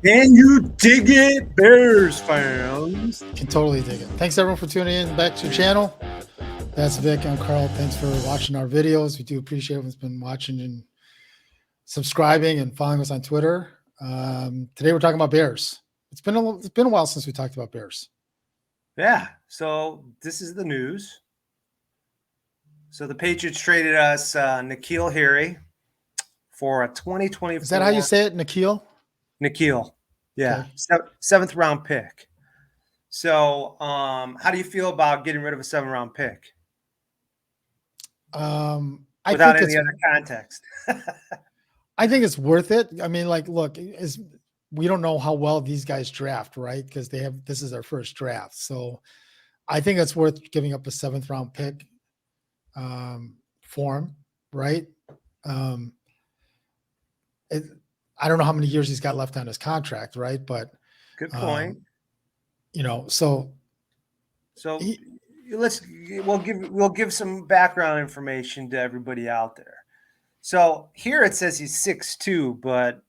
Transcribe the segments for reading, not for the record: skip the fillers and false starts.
Can you dig it, Bears fans? Can totally dig it. Thanks everyone for tuning in back to the channel. That's Vic. I'm Carl. Thanks for watching our videos. We do appreciate everyone's been watching and subscribing and following us on Twitter. Today we're talking about Bears. It's been a while since we talked about Bears. Yeah. So this is the news. So the Patriots traded us N'Keal Harry for a 2024. Is that how you say it, N'Keal? N'Keal. Yeah. Okay. Seventh round pick. So how do you feel about getting rid of a 7th-round pick? Without any other context. I think it's worth it. I mean, like, look, we don't know how well these guys draft, right? Because this is their first draft. So I think it's worth giving up a 7th-round pick for him, right? I don't know how many years he's got left on his contract, right? But good point. So we'll give some background information to everybody out there. So here it says he's 6'2", but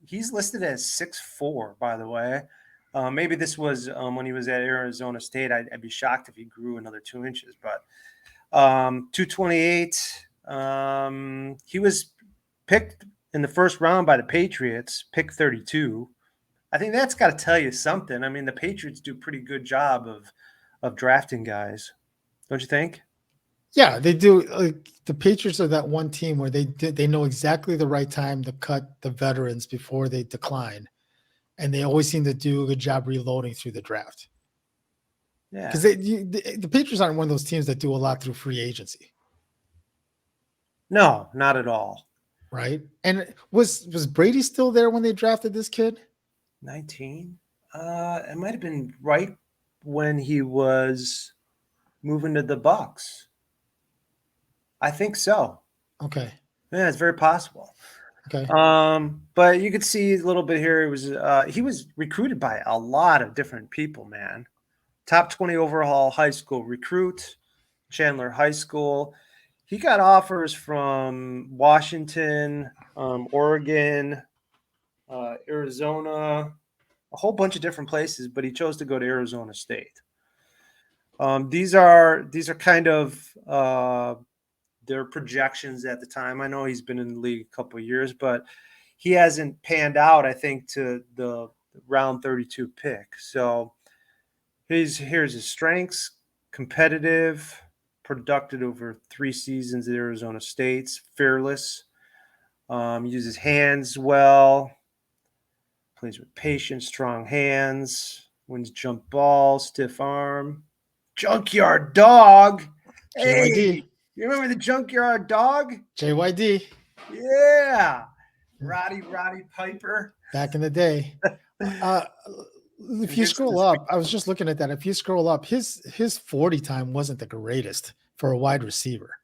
he's listed as 6'4", by the way. Maybe this was when he was at Arizona State. I'd be shocked if he grew another 2 inches, but 228. He was picked in the first round by the Patriots, pick 32. I think that's got to tell you something. I mean, the Patriots do a pretty good job of drafting guys, don't you think? Yeah, they do. The Patriots are that one team where they know exactly the right time to cut the veterans before they decline, and they always seem to do a good job reloading through the draft. Yeah, because the Patriots aren't one of those teams that do a lot through free agency. No, not at all. Right. And was Brady still there when they drafted this kid? 19. It might have been right when he was moving to the Bucks. I think so. Okay. Yeah, it's very possible. Okay. But you could see a little bit here. He was recruited by a lot of different people, man. Top 20 overall high school recruit, Chandler High School. He got offers from Washington, Oregon, Arizona, a whole bunch of different places, but he chose to go to Arizona State. These are kind of their projections at the time. I know he's been in the league a couple of years, but he hasn't panned out, I think, to the round 32 pick. So here's his strengths: competitive, productive over 3 seasons at Arizona State, fearless, uses hands well, plays with patience, strong hands, wins jump ball, stiff arm, junkyard dog. JYD. Hey, you remember the junkyard dog? JYD. Yeah. Roddy Piper. Back in the day. If you scroll up, I was just looking at that. If you scroll up, his 40 time wasn't the greatest for a wide receiver.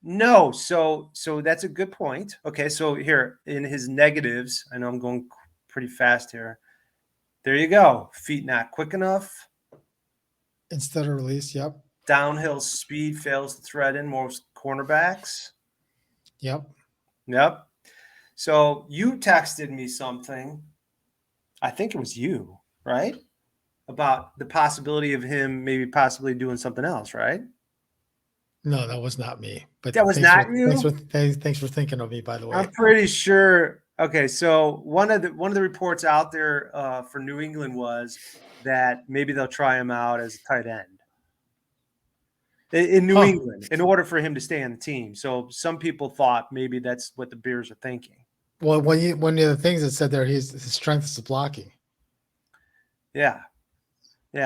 No, so that's a good point. Okay, so here in his negatives, I know I'm going pretty fast here. There you go. Feet not quick enough. Instead of release, yep. Downhill speed fails to thread in most cornerbacks. Yep. So you texted me something. I think it was you, right? About the possibility of him maybe possibly doing something else, right? No, that was not me. But that was not you. Thanks for thinking of me, by the way. I'm pretty sure. Okay, so one of the reports out there for New England was that maybe they'll try him out as a tight end in New England in order for him to stay on the team. So some people thought maybe that's what the Bears are thinking. Well, one of the things that said there, his strength is blocking. Yeah.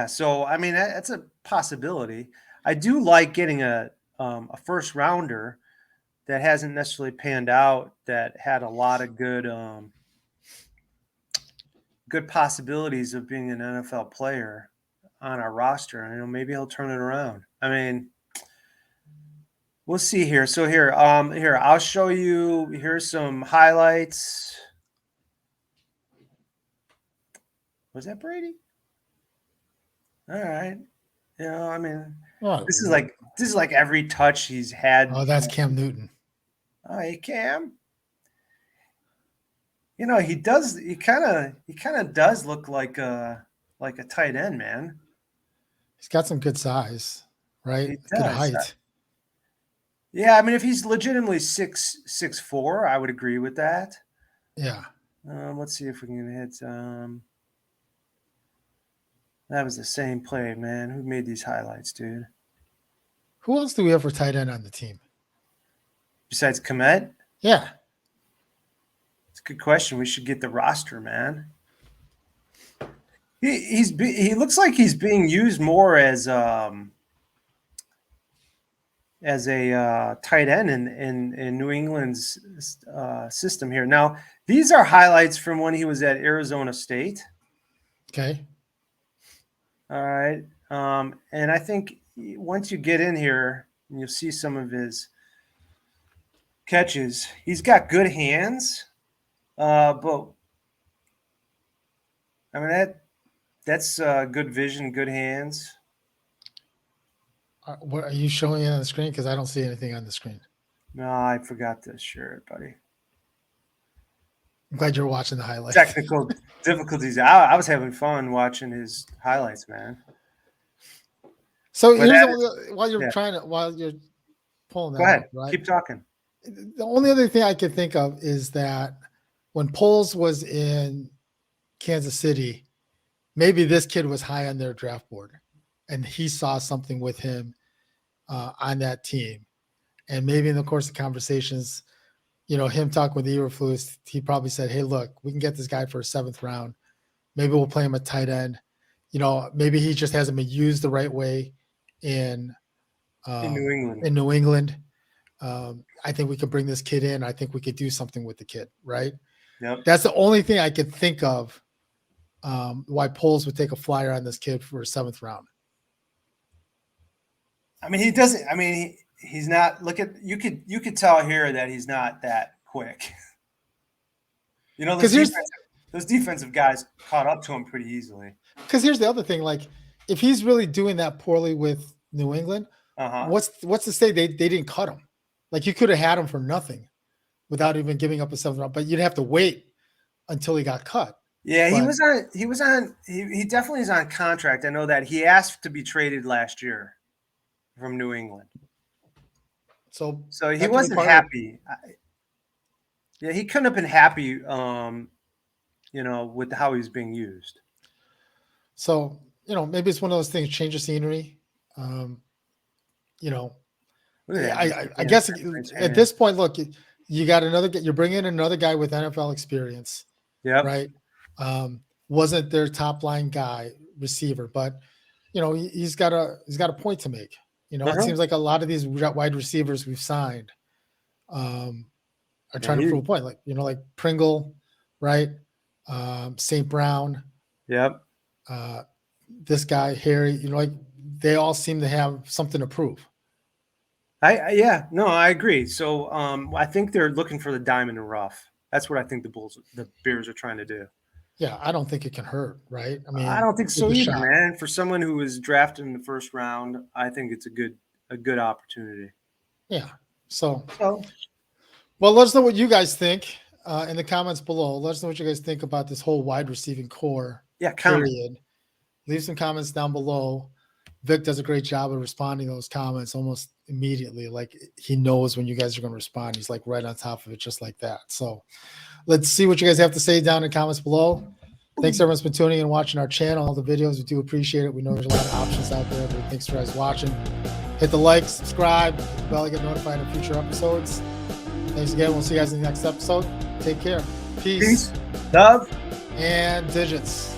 So I mean, that's a possibility. I do like getting a first rounder that hasn't necessarily panned out, that had a lot of good possibilities of being an NFL player on our roster. And maybe he'll turn it around. I mean, we'll see here. So here, I'll show you. Here's some highlights. Was that Brady? All right. I mean, this is like every touch he's had. Oh, that's Cam Newton. Oh, hey, Cam. You know, he does. He kind of does look like a tight end, man. He's got some good size, right? He Good does. height. Yeah, I mean, if he's legitimately 6'4", I would agree with that. Yeah. Let's see if we can hit. That was the same play, man. Who made these highlights, dude? Who else do we have for tight end on the team? Besides Komet? Yeah. It's a good question. We should get the roster, man. He looks like he's being used more as a tight end in New England's system here. Now, these are highlights from when he was at Arizona State. Okay. All right. And I think once you get in here, you'll see some of his catches. He's got good hands, but I mean that's good vision, good hands. What are you showing it on the screen? Because I don't see anything on the screen. No, I forgot to share it, buddy. I'm glad you're watching the highlights. Technical difficulties. I was having fun watching his highlights, man. So But while you're pulling that Go ahead. up, right? Keep talking. The only other thing I can think of is that when Poles was in Kansas City, maybe this kid was high on their draft board, and he saw something with him on that team. And maybe in the course of conversations, him talking with Eberflus, he probably said, "Hey, look, we can get this guy for a 7th round. Maybe we'll play him at tight end. Maybe he just hasn't been used the right way in New England. In New England, I think we could bring this kid in. I think we could do something with the kid, right?" Yep. That's the only thing I could think of why Poles would take a flyer on this kid for a 7th round. I mean, he doesn't. I mean, he's not. Look at you could tell here that he's not that quick. Those defensive guys caught up to him pretty easily. Because here's the other thing: like, if he's really doing that poorly with New England, what's to say they didn't cut him? Like, you could have had him for nothing without even giving up a 7th round, but you'd have to wait until he got cut. Yeah, he definitely is on contract. I know that he asked to be traded last year from New England. So he wasn't happy. Yeah, he couldn't have been happy, with how he was being used. So, maybe it's one of those things, change of scenery. I guess at this point, look, you're bringing in another guy with NFL experience. Yeah. Right. Wasn't their top line guy receiver, but he's got a point to make. It seems like a lot of these wide receivers we've signed are trying to prove a point. Like Pringle, right? St. Brown. Yep. This guy, Harry, they all seem to have something to prove. I agree. So I think they're looking for the diamond in the rough. That's what I think the Bears are trying to do. Yeah, I don't think it can hurt, right? I mean, I don't think so either, man. For someone who was drafted in the 1st round, I think it's a good opportunity. Yeah. So well, let us know what you guys think in the comments below. Let us know what you guys think about this whole wide receiving core. Yeah, comment. Leave some comments down below. Vic does a great job of responding to those comments almost immediately. Like, he knows when you guys are going to respond. He's like right on top of it, just like that. So let's see what you guys have to say down in the comments below. Thanks everyone's been tuning in and watching our channel, all the videos. We do appreciate it. We know there's a lot of options out there, but thanks for guys watching. Hit the like, subscribe, bell to get notified of future episodes. Thanks again. We'll see you guys in the next episode. Take care. Peace. Love. And digits.